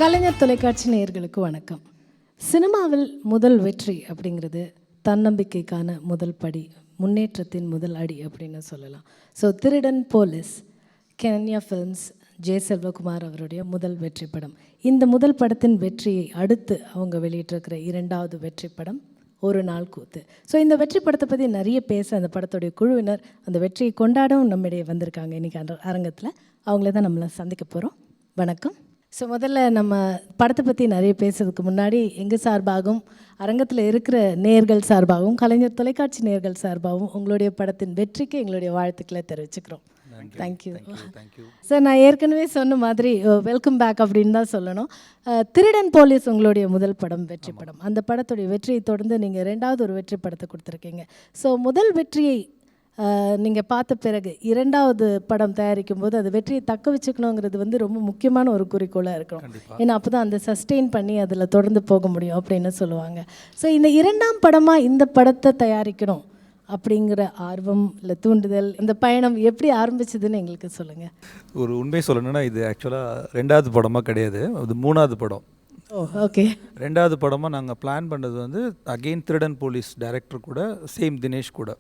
கலைஞர் தொலைக்காட்சி நேயர்களுக்கு வணக்கம். சினிமாவில் முதல் வெற்றி அப்படிங்கிறது தன்னம்பிக்கைக்கான முதல் படி, முன்னேற்றத்தின் முதல் அடி அப்படின்னு சொல்லலாம். ஸோ திருடன் police Kenya films J Selvakumar அவருடைய முதல் வெற்றி படம். இந்த முதல் படத்தின் வெற்றியை அடுத்து அவங்க வெளியிட்டிருக்கிற இரண்டாவது வெற்றி படம் ஒரு நாள் கூத்து. ஸோ இந்த வெற்றி படத்தை பற்றி நிறைய பேச அந்த படத்துடைய குழுவினர் அந்த வெற்றியை கொண்டாடவும் நம்மிடையே வந்திருக்காங்க இன்றைக்கி அரங்கத்தில். அவங்கள தான் நம்மளை சந்திக்க போகிறோம். வணக்கம். ஸோ முதல்ல நம்ம படத்தை பற்றி நிறைய பேசுறதுக்கு முன்னாடி எங்கள் சார்பாகவும் அரங்கத்தில் இருக்கிற நேயர்கள் சார்பாகவும் கலைஞர் தொலைக்காட்சி நேயர்கள் சார்பாகவும் உங்களுடைய படத்தின் வெற்றிக்கு எங்களுடைய வாழ்த்துக்களை தெரிவிச்சுக்கிறோம். Thank you sir. நான் ஏற்கனவே சொன்ன மாதிரி வெல்கம் பேக் அப்படின்னு தான் சொல்லணும். திருடன் போலீஸ் உங்களுடைய முதல் படம், வெற்றி படம். அந்த படத்துடைய வெற்றியை தொடர்ந்து நீங்கள் ரெண்டாவது ஒரு வெற்றி படத்தை கொடுத்துருக்கீங்க. ஸோ முதல் வெற்றியை நீங்கள் பார்த்த பிறகு இரண்டாவது படம் தயாரிக்கும் போது அது வெற்றியை தக்க வச்சுக்கணுங்கிறது ரொம்ப முக்கியமான ஒரு குறிக்கோளாக இருக்கும். ஏன்னா அப்போ தான் அந்த சஸ்டெயின் பண்ணி அதில் தொடர்ந்து போக முடியும் அப்படின்னு சொல்லுவாங்க. ஸோ இந்த இரண்டாம் படமாக இந்த படத்தை தயாரிக்கணும் அப்படிங்கிற ஆர்வம் இல்லை தூண்டுதல், இந்த பயணம் எப்படி ஆரம்பிச்சதுன்னு எங்களுக்கு சொல்லுங்கள். ஒரு உண்மை சொல்லணும்னா இது ஆக்சுவலாக ரெண்டாவது படமாக கிடையாது, அது மூணாவது படம். ஓகே. ரெண்டாவது படமாக நாங்கள் பிளான் பண்ணது அகெயின் திருடன் போலீஸ் டைரக்டர் கூட, சேம் தினேஷ் கூட.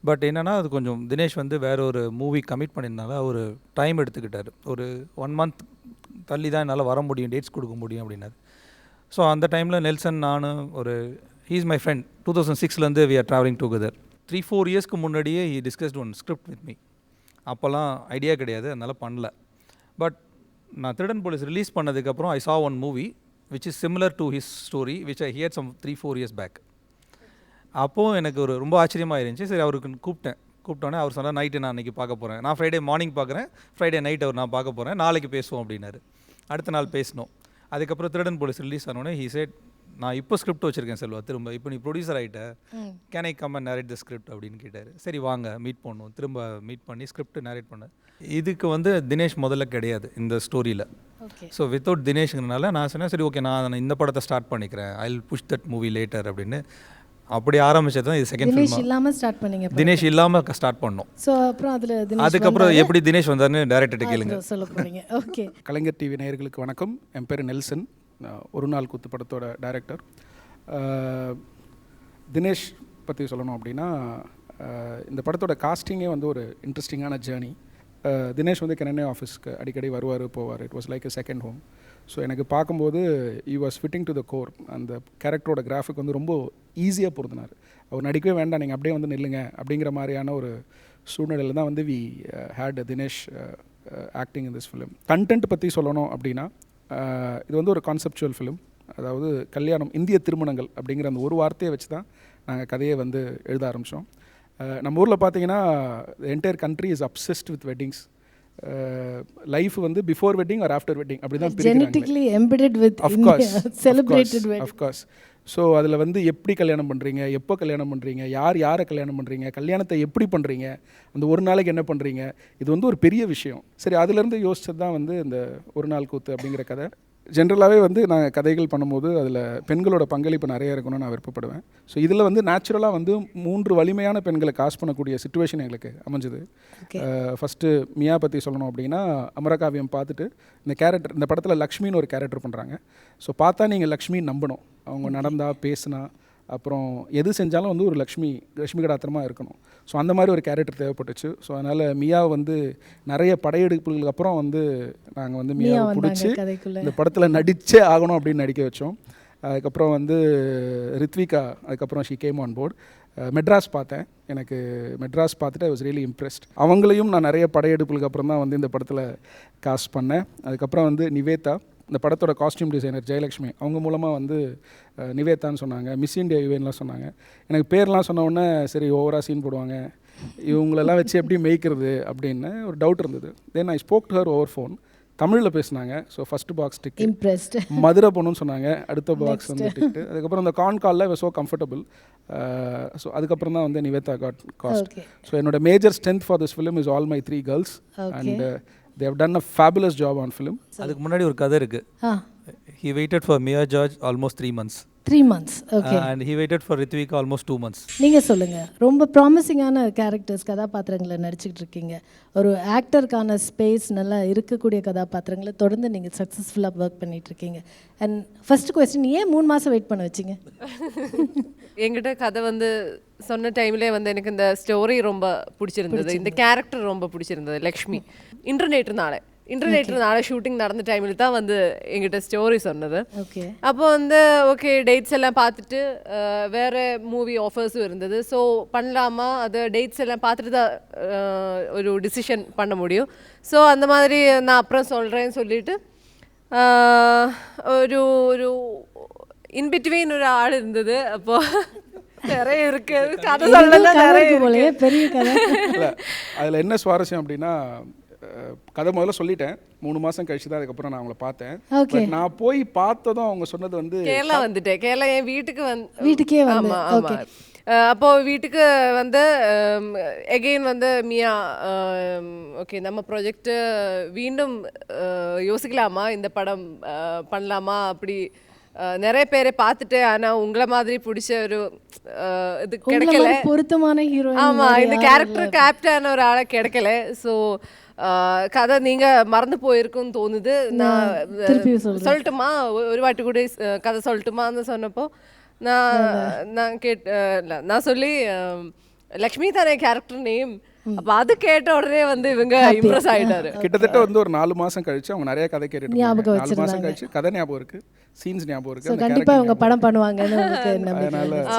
பட் என்னென்னா அது கொஞ்சம் தினேஷ் வேறு ஒரு மூவி கமிட் பண்ணியிருந்தால ஒரு டைம் எடுத்துக்கிட்டார். ஒரு 1 month தள்ளி தான் என்னால் வர முடியும், டேட்ஸ் கொடுக்க முடியும் அப்படின்னாரு. ஸோ அந்த டைமில் நெல்சன், நான் he's my friend, 2006 we are travelling together. 3-4 இயர்ஸ்க்கு முன்னாடியே he discussed one script with me. அப்போல்லாம் ஐடியா கிடையாது, அதனால் பண்ணல. பட் நான் திருடன் போலீஸ் ரிலீஸ் பண்ணதுக்கப்புறம் I saw one movie which is similar to his story which I hear some 3-4 years back. அப்போது எனக்கு ரொம்ப ஆச்சரியமாக இருந்துச்சு. சரி, அவருக்கு கூப்பிட்டோன்னே அவர் சொன்னார், நைட்டு நான் அன்றைக்கி பார்க்க போகிறேன், நான் ஃப்ரைடே மார்னிங் பார்க்குறேன், ஃப்ரைடே நைட் நான் பார்க்க போகிறேன், நாளைக்கு பேசுவோம் அப்படின்னாரு. அடுத்த நாள் பேசினோம். அதுக்கப்புறம் திருடன் போலீஸ் ரிலீஸ் ஆனோடனே ஹி செட், நான் இப்போ ஸ்கிரிப்ட் வச்சுருக்கேன் செல்வா, திரும்ப இப்போ நீ ப்ரொடியூசர் ஆகிட்ட, can I come and narrate the script அப்படின்னு கேட்டார். சரி வாங்க மீட் பண்ணுவோம். திரும்ப மீட் பண்ணி ஸ்கிரிப்ட் நேரேட் பண்ணேன். இதுக்கு தினேஷ் முதல்ல கிடையாது இந்த ஸ்டோரியில். ஸோ வித்தவுட் தினேஷ்ங்கிறனால நான் சொன்னேன், சரி ஓகே நான் இந்த படத்தை ஸ்டார்ட் பண்ணிக்கிறேன், I will push that movie later அப்படின்னு. அப்படி ஆரம்பிச்சது தான் இது செகண்ட் ஃபிலிம். தினேஷ் இல்லாமல் ஸ்டார்ட் பண்ணீங்க? தினேஷ் இல்லாமல் ஸ்டார்ட் பண்ணோம். ஸோ அப்புறம் அதில் அதுக்கப்புறம் எப்படி தினேஷ் வந்தார்னு டைரக்டர்கிட்ட கேளுங்க. சொல்ல போகிறீங்க. ஓகே. கலைஞர் டிவி நேயர்களுக்கு வணக்கம். என் பேர் நெல்சன், ஒரு நாள் கூத்து படத்தோட டைரக்டர். தினேஷ் பற்றி சொல்லணும் அப்படின்னா, இந்த படத்தோட காஸ்டிங்கே ஒரு இன்ட்ரெஸ்டிங்கான ஜேர்னி. தினேஷ் கெனனே ஆஃபீஸ்க்கு அடிக்கடி வருவார் போவார். It was like a second home. So எனக்கு பார்க்கும்போது he was fitting to the core. அந்த கேரக்டரோட கிராஃபிக் ரொம்ப ஈஸியாக பொருந்தினார். அவர் நடிக்கவே வேண்டாம், நீங்கள் அப்படியே நில்லுங்க அப்படிங்கிற மாதிரியான ஒரு சூழ்நிலையில் தான் we had Dinesh acting in this film. Content பற்றி சொல்லணும் அப்படின்னா, இது ஒரு கான்செப்சுவல் ஃபிலிம். அதாவது கல்யாணம், இந்திய திருமணங்கள் அப்படிங்கிற அந்த ஒரு வார்த்தையை வச்சு தான் நாங்கள் கதையை எழுத ஆரம்பித்தோம். நம்ம ஊரில் பார்த்தீங்கன்னா entire country is obsessed with weddings. Life before wedding or after wedding அப்படி தான் genetically embedded with celebrated wedding. Of course. So அதில் எப்படி கல்யாணம் பண்ணுறீங்க, எப்போ கல்யாணம் பண்ணுறீங்க, யாரை கல்யாணம் பண்ணுறீங்க, கல்யாணத்தை எப்படி பண்ணுறீங்க, அந்த ஒரு நாளைக்கு என்ன பண்ணுறீங்க, இது ஒரு பெரிய விஷயம். சரி, அதுலேருந்து யோசிச்சது தான் இந்த ஒரு நாள் கூத்து அப்படிங்கிற கதை. ஜென்ரலாகவே நாங்கள் கதைகள் பண்ணும்போது அதில் பெண்களோட பங்களிப்பு நிறைய இருக்கணும்னு நான் விருப்பப்படுவேன். ஸோ இதில் நேச்சுரலாக 3 வலிமையான பெண்களை காஸ்ட் பண்ணக்கூடிய சிச்சுவேஷன் எங்களுக்கு அமைஞ்சுது. ஃபஸ்ட்டு மியா பற்றி சொல்லணும் அப்படின்னா, அமரகாவியம் பார்த்துட்டு இந்த படத்தில் லக்ஷ்மின்னு ஒரு கேரக்டர் பண்ணுறாங்க. ஸோ பார்த்தா நீங்கள் லக்ஷ்மி நம்பணும். அவங்க நடந்தா, பேசுனா, அப்புறம் எது செஞ்சாலும் ஒரு லக்ஷ்மி கடாத்திரமாக இருக்கணும். ஸோ அந்த மாதிரி ஒரு கேரக்டர் தேவைப்பட்டுச்சு. ஸோ அதனால் மியா நிறைய படையெடுப்புகளுக்கு அப்புறம் நாங்கள் மியாவை பிடிச்சி இந்த படத்தில் நடிச்சே ஆகணும் அப்படின்னு நடிக்க வச்சோம். அதுக்கப்புறம் ரித்விகா, அதுக்கப்புறம் she came on board. Madras பார்த்தேன். எனக்கு மெட்ராஸ் பார்த்துட்டு ஐ வாஸ் ரியலி இம்ப்ரெஸ்ட். அவங்களையும் நான் நிறைய படையெடுப்புகளுக்கு அப்புறம் தான் இந்த படத்தில் காஸ்ட் பண்ணேன். அதுக்கப்புறம் நிவேதா, இந்த படத்தோட காஸ்டியூம் டிசைனர் ஜெயலக்ஷ்மி, அவங்க மூலமாக நிவேதான்னு சொன்னாங்க, மிஸ் இண்டியா யுவேன்லாம் சொன்னாங்க. எனக்கு பேர்லாம் சொன்ன உடனே சரி ஓவராக சீன் போடுவாங்க, இவங்களெல்லாம் வச்சு எப்படி மேய்க்கிறது அப்படின்னு ஒரு டவுட் இருந்தது. Then I spoke to her over phone. தமிழில் பேசினாங்க. So first box ticket impressed, Madurai போகணும்னு சொன்னாங்க. அடுத்த பாக்ஸ் டிக்கெட். அதுக்கப்புறம் அந்த காலில் ஸோ கம்ஃபர்டபுள். ஸோ அதுக்கப்புறம் தான் நிவேதா காட் காஸ்ட். ஸோ என்னோட major strength for this film is all my 3 girls and they have done a fabulous job on film. அதுக்கு முன்னாடி ஒரு கதை இருக்குது. He waited for Mia George almost 3 months. 3 months. Okay. and he waited for Ritvika almost 2 months. நீங்கள் சொல்லுங்கள், ரொம்ப ப்ராமிசிங்கான characters கதாபாத்திரங்களை நடிச்சிட்டு இருக்கீங்க. ஒரு ஆக்டருக்கான ஸ்பேஸ் நல்லா இருக்கக்கூடிய கதாபாத்திரங்களை தொடர்ந்து நீங்கள் சக்ஸஸ்ஃபுல்லாக ஒர்க் பண்ணிகிட்ருக்கீங்க. அண்ட் ஃபர்ஸ்ட் கொஸ்டின், ஏன் 3 மாதம் வெயிட் பண்ண வச்சிங்க? என்கிட்ட கதை வந்து சொன்ன டைம்லேயே வந்து எனக்கு இந்த ஸ்டோரி ரொம்ப பிடிச்சிருந்தது, இந்த கேரக்டர் ரொம்ப பிடிச்சிருந்தது. லக்ஷ்மி இன்டர்நெட்னால ஷூட்டிங் நடந்த டைமில் தான் வந்து எங்கிட்ட ஸ்டோரி சொன்னது. ஓகே. அப்போ வந்து ஓகே டேட்ஸ் எல்லாம் பார்த்துட்டு வேறு மூவி ஆஃபர்ஸும் இருந்தது. ஸோ பண்ணலாமா, அது டேட்ஸ் எல்லாம் பார்த்துட்டு தான் ஒரு டிசிஷன் பண்ண முடியும். ஸோ அந்த மாதிரி நான் அப்புறம் சொல்கிறேன்னு சொல்லிட்டு ஒரு ஒரு இன்பிட்வீன் ஒரு ஆள் இருந்தது. அப்போது நிறைய இருக்கு கதை சொல்லலாம், நிறைய போலயே பெரிய கதை. இல்லை அதில் என்ன சுவாரஸ்யம் அப்படின்னா, கதை முதல்ல சொல்லிட்டேன், 3 மாதம் கழிச்சு தான் அதுக்கப்புறம் நான் அவங்கள பார்த்தேன். ஓகே. நான் போய் பார்த்ததும் அவங்க சொன்னது வந்து கேரளா வந்துட்டேன். கேரளா என் வீட்டுக்கே வந்து. ஆமாம் ஆமாம். அப்போது வீட்டுக்கு வந்து எகெயின் வந்து மியா ஓகே நம்ம ப்ராஜெக்ட் வீண்டும் யோசிக்கலாமா, இந்த படம் பண்ணலாமா, அப்படி நிறைய பேரை பார்த்துட்டு ஆனால் உங்களை மாதிரி பிடிச்ச ஒரு இது கிடைக்கல, பொருத்தமான ஹீரோ. ஆமாம், இந்த கேரக்டருக்கு ஆப்டான ஒரு ஆளை கிடைக்கல. ஸோ கதை நீங்கள் மறந்து போயிருக்குன்னு தோணுது. நான் சொல்லட்டுமா, ஒரு வாட்டி கூட கதை சொல்லட்டுமான்னு சொன்னப்போ நான் சொல்லி லக்ஷ்மி தானே கேரக்டர் நேம். அப்போ அது கேட்ட உடனே வந்து இவங்க இம்ப்ரெஸ் ஆகிட்டாரு. கிட்டத்தட்ட வந்து ஒரு 4 மாதம் கழிச்சு அவங்க நிறைய கதை கேட்டுட்டு 4 மாதம் கழிச்சு கதை ஞாபகம் இருக்கு, சீன்ஸ் ஞாபகம் இருக்கு. கண்டிப்பா அவங்க படம் பண்ணுவாங்கன்னு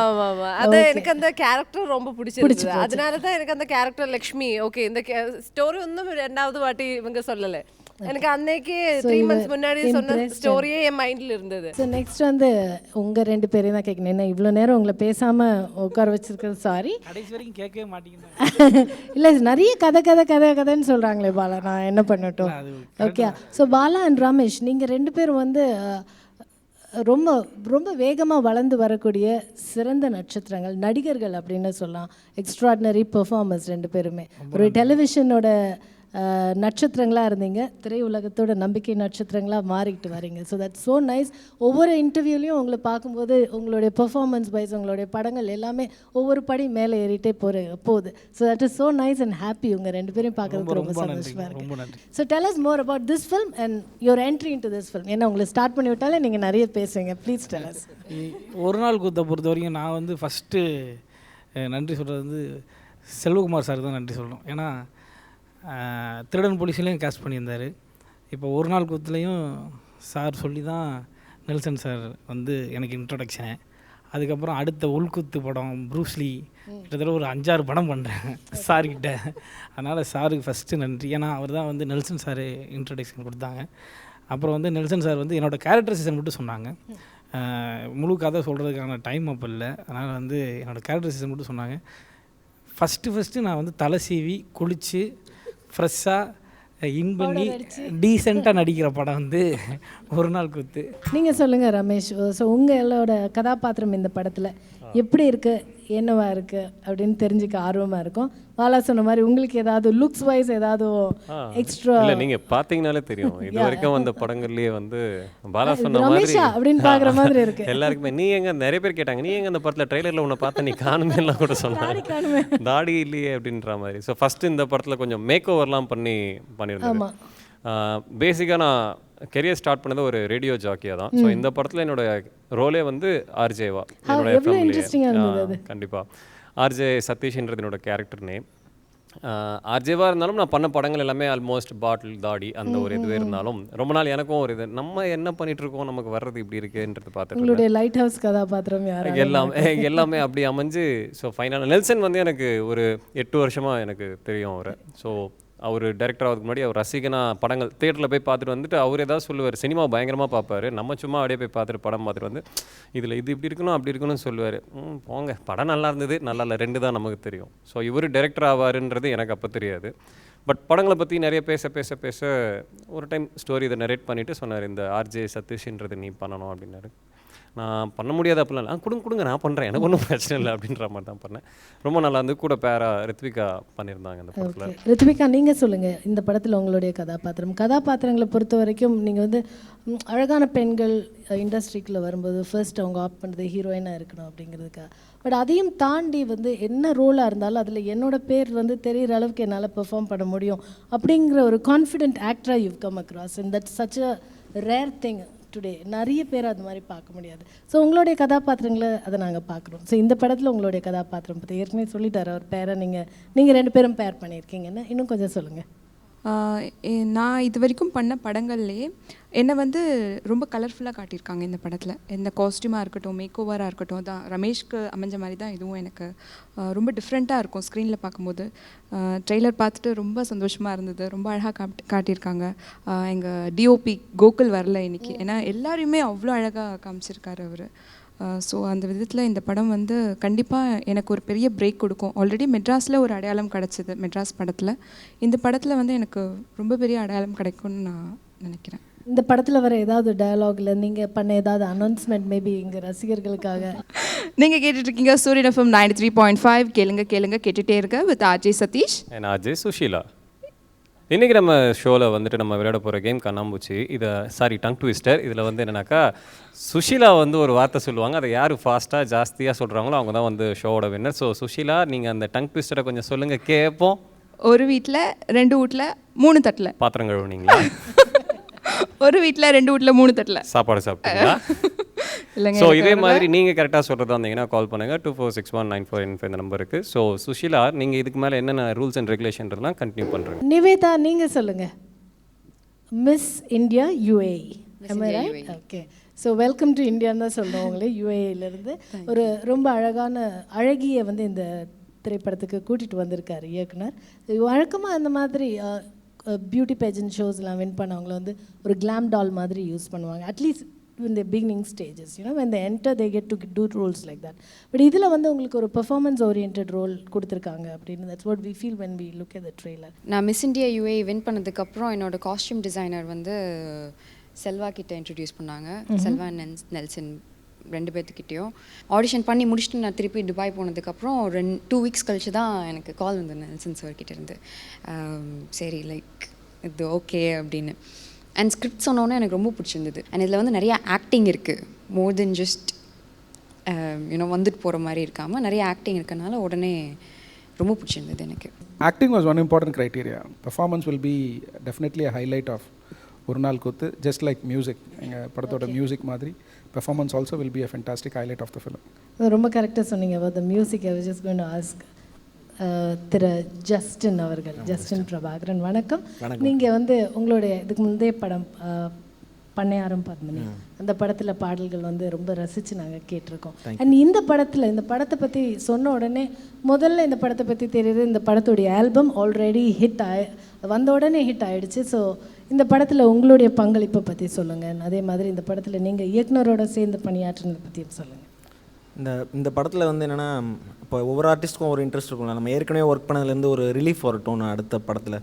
ஆமா ஆமா. அது எனக்கு அந்த கேரக்டர் ரொம்ப பிடிச்சிருந்தது. அதனால தான் எனக்கு அந்த கேரக்டர் லக்ஷ்மி. ஓகே, இந்த ஸ்டோரி ஒன்றும் 2வது வாட்டி இவங்க சொல்லலை. எனக்கு அன்னைக்கு 3 months முன்னாடி சொன்ன ஸ்டோரியே என் மைண்டில் இருந்தது. ஸோ நெக்ஸ்ட் வந்து உங்கள் 2 பேரையும் தான் கேட்கணும். என்ன இவ்வளோ நேரம் உங்களை பேசாமல் உட்கார வச்சிருக்கிறது சாரி. கடைசி வரைக்கும் கேட்கவே மாட்டேங்குது. இல்லை, நிறைய கதைன்னு சொல்கிறாங்களே பாலா, நான் என்ன பண்ணட்டும்? Okay. So Bala and Ramesh, நீங்கள் 2 பேரும் வந்து ரொம்ப ரொம்ப வேகமாக வளர்ந்து வரக்கூடிய சிறந்த நட்சத்திரங்கள், நடிகர்கள் அப்படின்னு சொல்லலாம். எக்ஸ்ட்ராடினரி பெர்ஃபார்மன்ஸ் 2 பேருமே. ஒரு டெலிவிஷனோட நட்சத்திரங்களாக இருந்தீங்க, திரையுலகத்தோட நம்பிக்கை நட்சத்திரங்களாக மாறிக்கிட்டு வரீங்க. So that's so nice. ஒவ்வொரு இன்டர்வியூலையும் உங்களை பார்க்கும்போது உங்களுடைய பெர்ஃபார்மன்ஸ் வைஸ் உங்களுடைய படங்கள் எல்லாமே ஒவ்வொரு படி மேலே ஏறிட்டே போகுது. So that is so nice and happy. உங்கள் 2 பேரையும் பார்க்கறதுக்கு ரொம்ப சந்தோஷமாக இருக்குது. So tell us more about this film and your entry into this film. ஏன்னா உங்களை ஸ்டார்ட் பண்ணி விட்டாலே நீங்கள் நிறைய பேசுவீங்க. Please tell us. ஒரு நாள் கூத்தை பொறுத்த வரைக்கும் நான் வந்து ஃபஸ்ட்டு நன்றி சொல்கிறது வந்து செல்வகுமார் சார் தான் நன்றி சொல்லணும். ஏன்னா திருடன் போலீஸ்லேயும் கேஸ்ட் பண்ணியிருந்தார். இப்போ ஒரு நாள் கூத்துலேயும் சார் சொல்லி தான் நெல்சன் சார் வந்து எனக்கு இன்ட்ரொடக்ஷனு. அதுக்கப்புறம் அடுத்த உள்குத்து படம் ப்ரூஸ்லி, கிட்டத்தட்ட ஒரு 5-6 படம் பண்ணுறேன் சார்கிட்ட. அதனால் சாருக்கு ஃபஸ்ட்டு நன்றி. ஏன்னா அவர் தான் வந்து நெல்சன் சார் இன்ட்ரடக்ஷன் கொடுத்தாங்க. அப்புறம் வந்து நெல்சன் சார் வந்து என்னோடய கேரக்டரைசேஷன் மட்டும் சொன்னாங்க. முழு கதை சொல்கிறதுக்கான டைம் அப்போ இல்லை. அதனால் வந்து என்னோடய கேரக்டரைசேஷன் மட்டும் சொன்னாங்க. ஃபஸ்ட்டு நான் வந்து தலை சீவி குளித்து ஃப்ரெஷ்ஷாக இன் பண்ணி டீசெண்டாக நடிக்கிற படம் வந்து ஒரு நாள் கூத்து. நீங்கள் சொல்லுங்கள் ரமேஷ். ஸோ உங்களோட கதாபாத்திரம் இந்த படத்தில் எப்படி இருக்குது, என்னவா இருக்குது அப்படின்னு தெரிஞ்சுக்க ஆர்வமாக இருக்கும். பாலா சொன்ன மாதிரி உங்களுக்கு ஏதாவது லுக்ஸ் வைஸ் ஏதாவது எக்ஸ்ட்ரா? இல்லை, நீங்கள் பார்த்தீங்கனாலே தெரியும். இது வரைக்கும் வந்த படங்கள்லேயே வந்து பாலா சொன்ன மாதிரி அப்படின்னு பார்க்குற மாதிரி இருக்குது எல்லாருக்குமே. நீ எங்கே, நிறைய பேர் கேட்டாங்க, நீ எங்கே அந்த படத்தில் ட்ரெய்லரில் உன்னை பார்த்தா நீ காணுமே எல்லாம் கூட சொன்னாங்க, தாடி இல்லையே அப்படின்ற மாதிரி. ஸோ ஃபஸ்ட்டு இந்த படத்தில் கொஞ்சம் மேக் ஓவர்லாம் பண்ணியிருந்தேன். பேசிக்காக நான் கெரியர் ஸ்டார்ட் பண்ணது ஒரு ரேடியோ ஜாக்கியாக தான். ஸோ இந்த படத்தில் என்னோட ரோலே வந்து ஆர்ஜேவா, என்னோட எஃப்எம்லேயே. கண்டிப்பாக ஆர்ஜே சதீஷ்ன்றது என்னோட கேரக்டர் நேம். ஆர்ஜேவாக இருந்தாலும் நான் பண்ண படங்கள் எல்லாமே ஆல்மோஸ்ட் பாட்டில் தாடி அந்த ஒரு இதுவே இருந்தாலும் ரொம்ப நாள் எனக்கும் ஒரு இது, நம்ம என்ன பண்ணிட்டு இருக்கோம், நமக்கு வர்றது இப்படி இருக்குன்றது பார்த்துட்டு லைட் ஹவுஸ் கதாபாத்திரம் எல்லாமே அப்படி அமைஞ்சு. ஸோ ஃபைனலாக நெல்சன் வந்து எனக்கு ஒரு 8 வருஷமாக எனக்கு தெரியும் அவரை. ஸோ அவர் டைரக்டர் ஆகிறதுக்கு முன்னாடி அவர் ரசிகனாக படங்கள் தேட்டரில் போய் பார்த்துட்டு வந்துட்டு அவர் ஏதாவது சொல்லுவார். சினிமா பயங்கரமாக பார்ப்பார். நம்ம சும்மா அப்படியே போய் பார்த்துட்டு படம் பார்த்துட்டு வந்து இதில் இது இப்படி இருக்கணும் அப்படி இருக்கணும்னு சொல்லுவார். போங்க, படம் நல்லா இருந்தது நல்லா இல்லை 2 தான் நமக்கு தெரியும். ஸோ இவர் டைரக்டர் ஆவாருன்றது எனக்கு அப்போ தெரியாது. பட் படங்களை பற்றி நிறைய பேச ஒரு டைம் ஸ்டோரி இதை நரேட் பண்ணிவிட்டு சொன்னார், இந்த ஆர்ஜே சதீஷ்ன்றது நீ பண்ணணும் அப்படின்னாரு. நான் பண்ண முடியாது அப்படிலாம் இல்லை, கொடுங்க கொடுங்க நான் பண்ணுறேன், எனக்கு ஒன்றும் பிரச்சனை இல்லை அப்படின்ற மாதிரி தான் பண்ணேன். ரொம்ப நல்லா இருந்து கூட பேரா ரித்விகா பண்ணியிருந்தாங்க இந்த படத்தில். ஓகே, ரித்விகா நீங்கள் சொல்லுங்கள், இந்த படத்தில் உங்களுடைய கதாபாத்திரங்களை பொறுத்த வரைக்கும் நீங்கள் வந்து அழகான பெண்கள் இண்டஸ்ட்ரிக்குள்ளே வரும்போது ஃபர்ஸ்ட் அவங்க ஆப்ட் பண்ணுறது ஹீரோயினாக இருக்கணும் அப்படிங்கிறதுக்காக. பட் அதையும் தாண்டி வந்து என்ன ரோலாக இருந்தாலும் அதில் என்னோட பேர் வந்து தெரிகிற அளவுக்கு என்னால் பெர்ஃபார்ம் பண்ண முடியும் அப்படிங்கிற ஒரு கான்ஃபிடென்ட் ஆக்டராக you come across, and that such a rare thing today. நிறைய பேர் அது மாதிரி பார்க்க முடியாது. ஸோ உங்களுடைய கதாபாத்திரங்களை அதை நாங்கள் பார்க்குறோம். ஸோ இந்த படத்தில் உங்களுடைய கதாபாத்திரம் பற்றி ஏற்கனவே சொல்லிட்டார் அவர் பேரை, நீங்கள் 2 பேரும் பேர் பண்ணியிருக்கீங்கன்னு, இன்னும் கொஞ்சம் சொல்லுங்கள். நான் இது வரைக்கும் பண்ண படங்கள்லேயே என்னை வந்து ரொம்ப கலர்ஃபுல்லாக காட்டியிருக்காங்க இந்த படத்தில். இந்த காஸ்டியூமாக இருக்கட்டும், மேக் ஓவராக இருக்கட்டும், தான் ரமேஷ்க்கு அமைஞ்ச மாதிரி தான் இதுவும் எனக்கு ரொம்ப டிஃப்ரெண்ட்டாக இருக்கும் ஸ்க்ரீனில் பார்க்கும்போது. ட்ரெய்லர் பார்த்துட்டு ரொம்ப சந்தோஷமாக இருந்தது. ரொம்ப அழகாக காட்டியிருக்காங்க. எங்கள் டிஓபி கோகுல் வரல இன்னைக்கு, ஏன்னா எல்லாரையுமே அவ்வளோ அழகாக காமிச்சிருக்காரு அவர். ஸோ அந்த விதத்தில் இந்த படம் வந்து கண்டிப்பாக எனக்கு ஒரு பெரிய பிரேக் கொடுக்கும். ஆல்ரெடி மெட்ராஸில் ஒரு அடையாளம் கிடச்சிது மெட்ராஸ் படத்தில். இந்த படத்தில் வந்து எனக்கு ரொம்ப பெரிய அடையாளம் கிடைக்கும்னு நான் நினைக்கிறேன். இந்த படத்தில் வர ஏதாவது டயலாகில் நீங்கள் பண்ண ஏதாவது அனௌன்ஸ்மெண்ட் மேபி எங்கள் ரசிகர்களுக்காக? நீங்கள் கேட்டுட்ருக்கீங்க சூரியன் எஃப்எம் 93.5. கேளுங்க கேளுங்க கேட்டுகிட்டே இருக்க வித் அஜய் சதீஷ் அண்ட் அஜய் சுஷீலா. இன்றைக்கி நம்ம ஷோவில் வந்துட்டு நம்ம விளையாட போகிற கேம் கண்ணாம்பூச்சி. இதை டங் ட்விஸ்டர். இதில் வந்து என்னென்னாக்கா சுஷீலா வந்து ஒரு வார்த்தை சொல்லுவாங்க, அதை யார் ஃபாஸ்ட்டாக ஜாஸ்தியாக சொல்கிறாங்களோ அவங்க தான் வந்து ஷோவோட வின்னர். ஸோ சுஷீலா, நீங்கள் அந்த டங் ட்விஸ்டரை கொஞ்சம் சொல்லுங்கள், கேட்போம். ஒரு வீட்டில் 2 வீட்டில் 3 தட்டில் பாத்திரம் கழுவுனீங்களா? ஒரு வீட்டில் 2 வீட்டில் 3 தட்டில் சாப்பாடு சாப்பிட்டீங்களா? இல்லைங்க. ஸோ இதே மாதிரி நீங்கள் கரெக்டாக சொல்கிறதா இருந்தீங்கன்னா கால் பண்ணுங்கள் 24619495 இந்த நம்பருக்கு. ஸோ சுஷீலா, நீங்கள் இதுக்கு மேலே என்னென்ன ரூல்ஸ் அண்ட் ரெகுலேஷன்லாம் கண்டினியூ பண்ணுறீங்க? நிவேதா, நீங்கள் சொல்லுங்கள். Miss India UAE, okay. So welcome to இந்தியான்னு தான் சொல்கிறோம் உங்களே, UAEலேருந்து. ஒரு ரொம்ப அழகிய வந்து இந்த திரைப்படத்துக்கு கூட்டிகிட்டு வந்திருக்காரு இயக்குனர். வழக்கமாக அந்த மாதிரி பியூட்டி பேஜன் ஷோஸ்லாம் வின் பண்ணவங்கள வந்து ஒரு கிளாம் டால் மாதிரி யூஸ் பண்ணுவாங்க, at least in the beginning stages, you know, when they enter they get to do roles like that. But இதில் வந்து உங்களுக்கு ஒரு performance oriented role கொடுத்துருக்காங்க அப்படின்னு, that's what we feel when we look at the trailer. நான் miss India UAE win பண்ணதுக்கப்புறம் என்னோடய costume designer வந்து செல்வா கிட்ட இன்ட்ரடியூஸ் பண்ணாங்க. செல்வா நெல்சன் 2 பேர்த்துக்கிட்டேயும் ஆடிஷன் பண்ணி முடிச்சுட்டு நான் திருப்பி துபாய் போனதுக்கப்புறம் 2 வீக்ஸ் கழிச்சு தான் எனக்கு கால் வந்து நெல்சன் சார் கிட்டேருந்து, சரி லைக் இது ஓகே அப்படின்னு. அண்ட் ஸ்கிரிப்ட் சொன்னோன்னே எனக்கு ரொம்ப பிடிச்சிருந்தது. அண்ட் இதில் வந்து நிறையா ஆக்டிங் இருக்குது, மோர் தென் ஜஸ்ட் யூனோ வந்துட்டு போகிற மாதிரி இருக்காமல் நிறைய ஆக்டிங் இருக்கனால உடனே ரொம்ப பிடிச்சிருந்தது எனக்கு. Acting was one important criteria. Performance will be definitely a highlight of Oru Naal கூத்து. ஜஸ்ட் லைக் மியூசிக், எங்கள் படத்தோட மியூசிக் மாதிரி performance also will be a fantastic highlight of the film. ரொம்ப கரெக்டாக சொன்னீங்க. about the music I was just going to ask Thiru Justin அவர்கள். Justin Prabhakaran, வணக்கம். நீங்கள் வந்து உங்களுடைய இதுக்கு முந்தைய படம் பண்ணையாரம் பத்மினி, அந்த படத்தில் பாடல்கள் வந்து ரொம்ப ரசித்து நாங்கள் கேட்டிருக்கோம். அண்ட் இந்த படத்தை பற்றி சொன்ன உடனே முதல்ல இந்த படத்தை பற்றி தெரியுது, இந்த படத்துடைய ஆல்பம் ஆல்ரெடி வந்த உடனே ஹிட் ஆகிடுச்சு. ஸோ இந்த படத்தில் உங்களுடைய பங்களிப்பை பற்றி சொல்லுங்கள். அதே மாதிரி இந்த படத்தில் நீங்கள் இயக்குனரோட சேர்ந்து பணியாற்றினதை பற்றியும் சொல்லுங்கள். இந்த படத்தில் வந்து என்னென்னா, இப்போ ஒவ்வொரு ஆர்டிஸ்ட்டுக்கும் ஒரு இன்ட்ரெஸ்ட் இருக்கும்ல. நம்ம ஏற்கனவே ஒர்க் பண்ணதுலேருந்து ஒரு ரிலீஃப் வரட்டும், நான் அடுத்த படத்தில்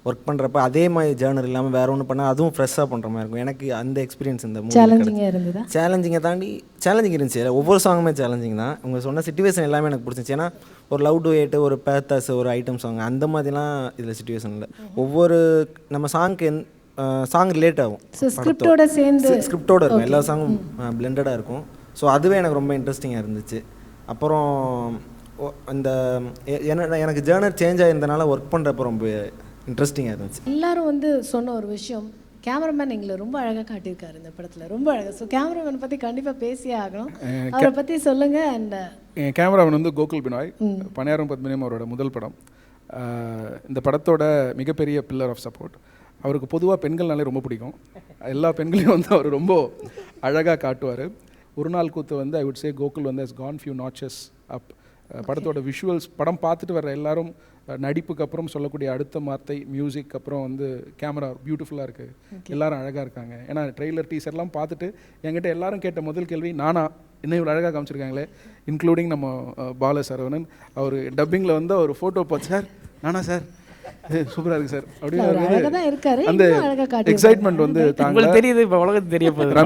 ஒர்க் பண்ணுறப்ப அதே மாதிரி ஜேர்னர் இல்லாமல் வேறு ஒன்று பண்ணால் அதுவும் ஃப்ரெஷ்ஷாக பண்ணுற மாதிரி இருக்கும். எனக்கு அந்த எக்ஸ்பீரியன்ஸ் இந்த சேலஞ்சிங்காக இருந்ததா? சேலஞ்சிங்கை தாண்டி சேலஞ்சிங் இருந்துச்சு. ஒவ்வொரு சாங்குமே சேலஞ்சிங் தான். உங்கள் சொன்ன சிச்சுவேஷன் எல்லாமே எனக்கு பிடிச்சிச்சு. ஏன்னா ஒரு லவ் டுயேட்டு, ஒரு பேத்தாஸ், ஒரு ஐட்டம் சாங், அந்த மாதிரிலாம் இதில் சிச்சுவேஷன் இல்லை. ஒவ்வொரு நம்ம சாங் ரிலேட் ஆகும், ஸ்கிரிப்டோட சேர்ந்து ஸ்கிரிப்டோட இருக்கும், எல்லா சாங்கும் பிளெண்டடாக இருக்கும். ஸோ அதுவே எனக்கு ரொம்ப இன்ட்ரெஸ்டிங்காக இருந்துச்சு. அப்புறம் இந்த எனக்கு ஜேர்னர் சேஞ்ச் ஆகிருந்தனால ஒர்க் பண்ணுறப்போ ரொம்ப இன்ட்ரெஸ்டிங்காக இருந்துச்சு. எல்லாரும் வந்து சொன்ன ஒரு விஷயம், கேமராமேன் எங்களை ரொம்ப அழகாக காட்டியிருக்காரு இந்த படத்தில், ரொம்ப அழகாக. ஸோ கேமராமேன் பற்றி கண்டிப்பாக பேசியே ஆகணும், அவரை பற்றி சொல்லுங்கள். அண்ட் என் கேமராமேன் வந்து கோகுல் பினாய். பண்ணையாரம் பத்மினியும் அவரோட முதல் படம். இந்த படத்தோட மிகப்பெரிய பில்லர் ஆஃப் சப்போர்ட். அவருக்கு பொதுவாக பெண்கள்னாலே ரொம்ப பிடிக்கும். எல்லா பெண்களையும் வந்து அவர் ரொம்ப அழகாக காட்டுவார். ஒரு நாள் கூத்து வந்து ஐ வுட் சே கோகுல் வந்து ஹஸ் கான் ஃபியூ நாட்சஸ் அப். படத்தோட விஷுவல்ஸ், படம் பார்த்துட்டு வர எல்லாரும் நடிப்புக்கு அப்புறம் சொல்லக்கூடிய அடுத்த வார்த்தை மியூசிக், அப்புறம் வந்து கேமரா பியூட்டிஃபுல்லாக இருக்குது, எல்லாரும் அழகாக இருக்காங்க. ஏன்னா ட்ரெய்லர் டீசர்லாம் பார்த்துட்டு என்கிட்ட எல்லாரும் கேட்ட முதல் கேள்வி, நானா இன்னும் இவ்வளோ அழகாக காமிச்சிருக்காங்களே, இன்க்ளூடிங் நம்ம பால சரவணன். அவர் டப்பிங்கில் வந்து ஒரு ஃபோட்டோ பார்த்து, சார் நானா சார் சூப்பராக இருக்குது சார் அவர் அழகா தான் இருக்காரு, அந்த இன்னும் அழகா காட்டியிருக்காங்க. எக்ஸைட்மெண்ட் வந்து தாங்க. உங்களுக்கு தெரியுது இப்போ உலகத்துக்கு தெரிய போகுது.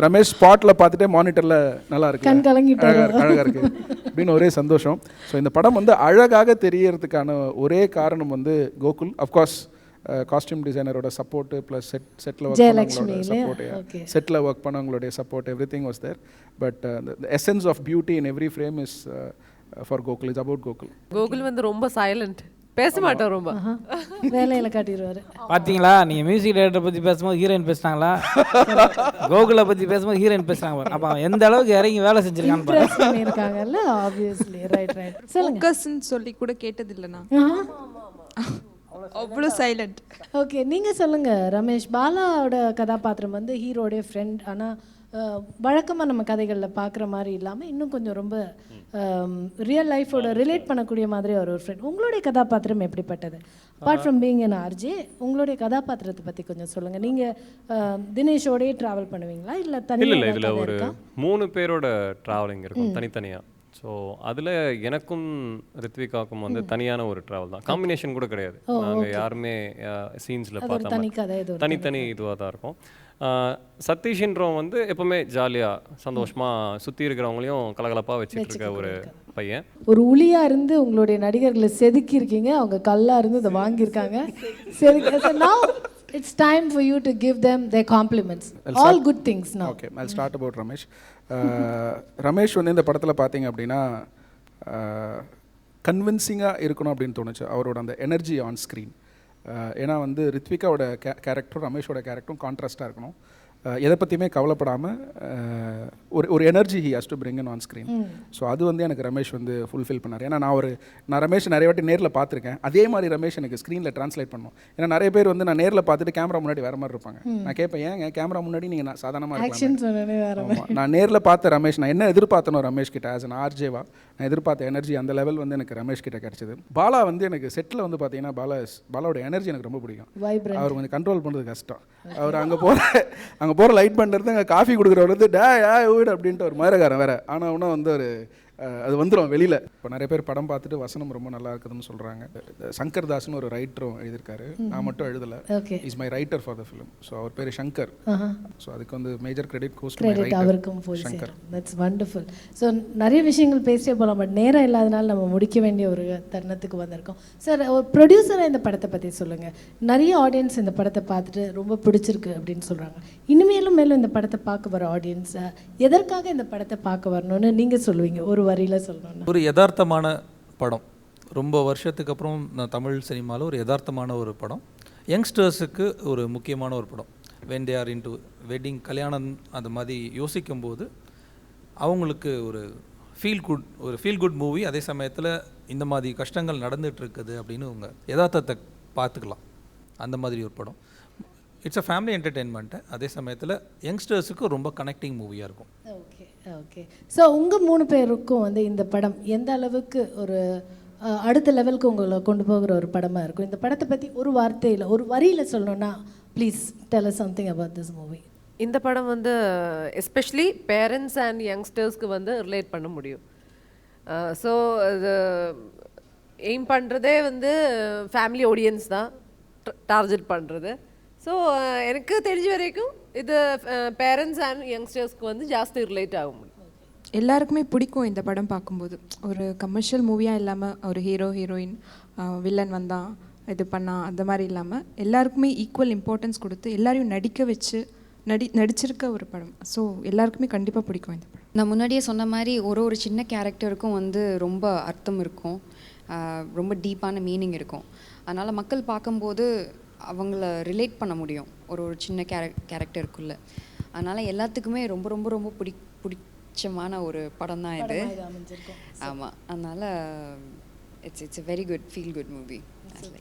ரமேஷ் ஸ்பாட்டில் பார்த்துட்டே மானிட்டரில் நல்லா இருக்கு, கண் கலங்கிட்டாரு. அழகாக இருக்கு அப்படின்னு ஒரே சந்தோஷம். ஸோ இந்த படம் வந்து அழகாக தெரியறதுக்கான ஒரே காரணம் வந்து கோகுல். அஃப்கோர்ஸ் காஸ்டியூம் டிசைனரோட சப்போர்ட்டு ப்ளஸ் செட்டில் ஒர்க் பண்ணவங்களோட சப்போர்ட், செட்டில் ஒர்க் பண்ணவங்களுடைய support, everything was there. But the essence of beauty in every frame is for Gokul. It's about Gokul. Gokul வந்து ரொம்ப சைலண்ட், பேச மாட்டோம் ரொம்ப. வேலையில காட்டிடுவாரு. பார்த்தீங்களா, நீங்கள் மியூசிக் டைரக்டரை பற்றி பேசும்போது ஹீரோயின் பேசுனாங்களா, கோகுலை பற்றி பேசும்போது ஹீரோயின் பேசுனாங்க. அப்போ எந்த அளவுக்கு இறங்கி வேலை செஞ்சுருக்கான்னு Impress பண்ணியிருக்காங்கல்ல, obviously. ரைட் சொல்லுங்க. ஃபோக்கஸ்ன்னு சொல்லி கூட கேட்டதில்லைண்ணா, அவ்வளோ சைலண்ட். ஓகே, நீங்கள் சொல்லுங்கள் ரமேஷ். பாலாவோட கதாபாத்திரம் வந்து ஹீரோடைய ஃப்ரெண்ட், ஆனால் வழக்கமாக நம்ம கதைகளில் பார்க்குற மாதிரி இல்லாமல் இன்னும் கொஞ்சம் ரொம்ப ரியல் லைஃபோட ரிலேட் பண்ணக்கூடிய மாதிரி ஒரு ஃப்ரெண்ட். உங்களுடைய கதாபாத்திரம் எப்படிப்பட்டது? Apart from being N RJ, உங்களுடைய கதாபாத்திரத்தை பற்றி கொஞ்சம் சொல்லுங்கள். நீங்கள் தினேஷோடயே ட்ராவல் பண்ணுவீங்களா இல்லை தனியாக? இல்லை, இதில் ஒரு 3 பேரோட ட்ராவலிங் இருக்கும் தனித்தனியாக. ஸோ அதில் எனக்கும் ரித்விகாவுக்கும் வந்து தனியான ஒரு ட்ராவல் தான், காம்பினேஷன் கூட கிடையாது. நாங்கள் யாருமே சீன்ஸில் பார்த்தா தனித்தனி இதுவாக தான் இருக்கும். சதீஷ்ன்றவன் வந்து எப்பவுமே ஜாலியாக சந்தோஷமாக சுற்றி இருக்கிறவங்களையும் கலகலப்பாக வச்சுட்டு இருக்க ஒரு பையன். ஒரு உளியாக இருந்து உங்களுடைய நடிகர்களை செதுக்கி இருக்கீங்க, அவங்க கல்லாக இருந்து இதை வாங்கியிருக்காங்க. Now it's time for you to give them their compliments. All good things now. Okay, I'll start about Ramesh. Ramesh வந்து இந்த படத்தில் பார்த்தீங்க அப்படின்னா கன்வின்சிங்காக இருக்கணும் அப்படின்னு தோணுச்சு அவரோட அந்த எனர்ஜி ஆன் ஸ்க்ரீன். ஏன்னா வந்து ரித்விகாவோட கேரக்டரும் ரமேஷோட கேரக்டரும் கான்ட்ராஸ்டாக இருக்கணும். எதை பற்றியுமே கவலைப்படாமல் ஒரு energy he has to bring in on screen. So அது வந்து எனக்கு ரமேஷ் வந்து ஃபுல்ஃபில் பண்ணார். ஏன்னா நான் ரமேஷ் நிறைய வாட்டி நேரில் பார்த்துருக்கேன், அதே மாதிரி ரமேஷ் எனக்கு ஸ்க்ரீனில் ட்ரான்ஸ்லேட் பண்ணணும். ஏன்னா நிறைய பேர் வந்து நான் நேரில் பார்த்துட்டு கேமரா முன்னாடி வேறு மாதிரி இருப்பாங்க. நான் கேட்பேன், ஏங்க கேமரா முன்னாடி நீங்கள் சாதாரணமாக இருக்கலாம். நான் நேரில் பார்த்த ரமேஷ், நான் என்ன எதிர்பார்த்தனோ ரமேஷ் கிட்ட ஆஸ் அன் ஆர்ஜேவா நான் எதிர்பார்த்த எனர்ஜி அந்த லெவல் வந்து எனக்கு ரமேஷ் கிட்ட கிடச்சிது. பாலா வந்து எனக்கு செட்டில் வந்து பார்த்தீங்கன்னா பாலாவோட எனர்ஜி எனக்கு ரொம்ப பிடிக்கும். அவர் கொஞ்சம் கண்ட்ரோல் பண்ணுறது கஷ்டம். அவர் அங்கே போகிற லைட் பண்ணுறது, அங்கே காஃபி கொடுக்குறவர் வந்து வீடு அப்படின்ட்டு ஒரு மதுரகாரன் வேறு. ஆனால் வந்து ஒரு அது வந்துடும் வெளியில். இப்போ நிறைய பேர் படம் பார்த்துட்டு வசனம் ரொம்ப நல்லா இருக்குதுன்னு சொல்கிறாங்க. சங்கர் தாஸ்னு ஒரு ரைட்டரும் எழுதியிருக்காரு, நான் மட்டும் எழுதலை. Is my writer for the film. So அவர் பேர் சங்கர். ஸோ அதுக்கு வந்து major credit goes to my writer அவருக்கும் சங்கர். That's wonderful. ஸோ நிறைய விஷயங்கள் பேசியே போகலாம், பட் நேரம் இல்லாதனால நம்ம முடிக்க வேண்டிய ஒரு தருணத்துக்கு வந்திருக்கோம். சார், ஒரு ப்ரொடியூசராக இந்த படத்தை பற்றி சொல்லுங்கள். நிறைய ஆடியன்ஸ் இந்த படத்தை பார்த்துட்டு ரொம்ப பிடிச்சிருக்கு அப்படின்னு சொல்கிறாங்க. இனிமேலும் இந்த படத்தை பார்க்க வர ஆடியன்ஸ் எதற்காக இந்த படத்தை பார்க்க வரணும்னு நீங்கள் சொல்லுவீங்க, ஒரு வரியில் சொல்லணும்? ஒரு யதார்த்தமான படம், ரொம்ப வருஷத்துக்கு அப்புறம் நான் தமிழ் சினிமாவில் ஒரு யதார்த்தமான ஒரு படம், யங்ஸ்டர்ஸுக்கு ஒரு முக்கியமான ஒரு படம். When they are into wedding, கல்யாணம் அந்த மாதிரி யோசிக்கும்போது அவங்களுக்கு ஒரு ஃபீல் குட் மூவி. அதே சமயத்தில் இந்த மாதிரி கஷ்டங்கள் நடந்துகிட்டு இருக்குது அப்படின்னு அவங்க யதார்த்தத்தை பார்த்துக்கலாம். அந்த மாதிரி ஒரு படம். இட்ஸ் அ ஃபேமிலி என்டர்டெயின்மெண்ட்டு, அதே சமயத்தில் யங்ஸ்டர்ஸுக்கு ரொம்ப கனெக்டிங் மூவியாக இருக்கும். Okay okay. ஸோ உங்கள் 3 பேருக்கும் வந்து இந்த படம் எந்த அளவுக்கு ஒரு அடுத்த லெவலுக்கு உங்களை கொண்டு போகிற ஒரு படமாக இருக்கும்? இந்த படத்தை பற்றி ஒரு வார்த்தையில், ஒரு வரியில் சொல்லணும்னா please tell us something about this movie. இந்த படம் வந்து எஸ்பெஷலி பேரண்ட்ஸ் அண்ட் யங்ஸ்டர்ஸ்க்கு வந்து ரிலேட் பண்ண முடியும். ஸோ இது எய்ம் பண்ணுறதே வந்து ஃபேமிலி ஆடியன்ஸ் தான் டார்கெட் பண்ணுறது. ஸோ எனக்கு தெரிஞ்ச வரைக்கும் இது பேரண்ட்ஸ் அண்ட் யங்ஸ்டர்ஸ்க்கு வந்து ஜாஸ்தி ரிலேட் ஆக முடியும். எல்லாருக்குமே பிடிக்கும் இந்த படம் பார்க்கும்போது. ஒரு கமர்ஷியல் மூவியாக இல்லாமல் ஒரு ஹீரோயின் வில்லன் வந்தான் இது பண்ணால் அந்த மாதிரி இல்லாமல் எல்லாருக்குமே ஈக்குவல் இம்பார்ட்டன்ஸ் கொடுத்து எல்லாரையும் நடிக்க வச்சு நடிச்சிருக்க ஒரு படம். ஸோ எல்லாருக்குமே கண்டிப்பாக பிடிக்கும் இந்த படம். நான் முன்னாடியே சொன்ன மாதிரி ஒரு சின்ன கேரக்டருக்கும் வந்து ரொம்ப அர்த்தம் இருக்கும், ரொம்ப டீப்பான மீனிங் இருக்கும். அதனால் மக்கள் பார்க்கும்போது அவங்கள ரிலேட் பண்ண முடியும் ஒரு சின்ன கேரக்டருக்குள்ளே. அதனால் எல்லாத்துக்குமே ரொம்ப ரொம்ப ரொம்ப பிடிச்சமான ஒரு படம் தான் இது. ஆமாம், அதனால் it's a very good feel good movie.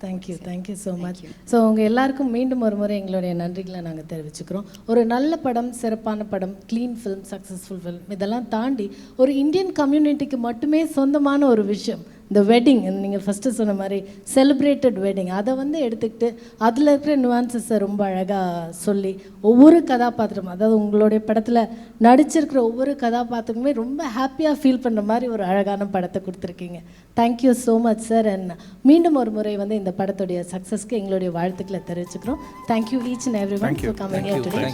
Thank you so much. So உங்கள் எல்லாருக்கும் மீண்டும் ஒரு முறை எங்களுடைய நன்றிகளை நாங்கள் தெரிவிச்சுக்கிறோம். ஒரு நல்ல படம், சிறப்பான படம், க்ளீன் ஃபிலிம், சக்ஸஸ்ஃபுல் ஃபிலிம், இதெல்லாம் தாண்டி ஒரு இந்தியன் கம்யூனிட்டிக்கு மட்டுமே சொந்தமான ஒரு விஷயம் இந்த வெட்டிங் நீங்கள் ஃபஸ்ட்டு சொன்ன மாதிரி செலிப்ரேட்டட் வெட்டிங் அதை வந்து எடுத்துக்கிட்டு அதில் இருக்கிற நுவான்சஸை ரொம்ப அழகாக சொல்லி ஒவ்வொரு கதாபாத்திரம், அதாவது உங்களுடைய படத்தில் நடிச்சிருக்கிற ஒவ்வொரு கதாபாத்திரமுமே ரொம்ப ஹாப்பியாக ஃபீல் பண்ணுற மாதிரி ஒரு அழகான படத்தை கொடுத்துருக்கீங்க. Thank you so much sir. And மீண்டும் ஒரு முறை வந்து இந்த படத்துடைய சக்ஸஸ்க்கு எங்களுடைய வாழ்த்துக்களை தெரிவிச்சுக்கிறோம். Thank you each and every one for coming here today.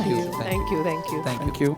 Thank you. Thank you.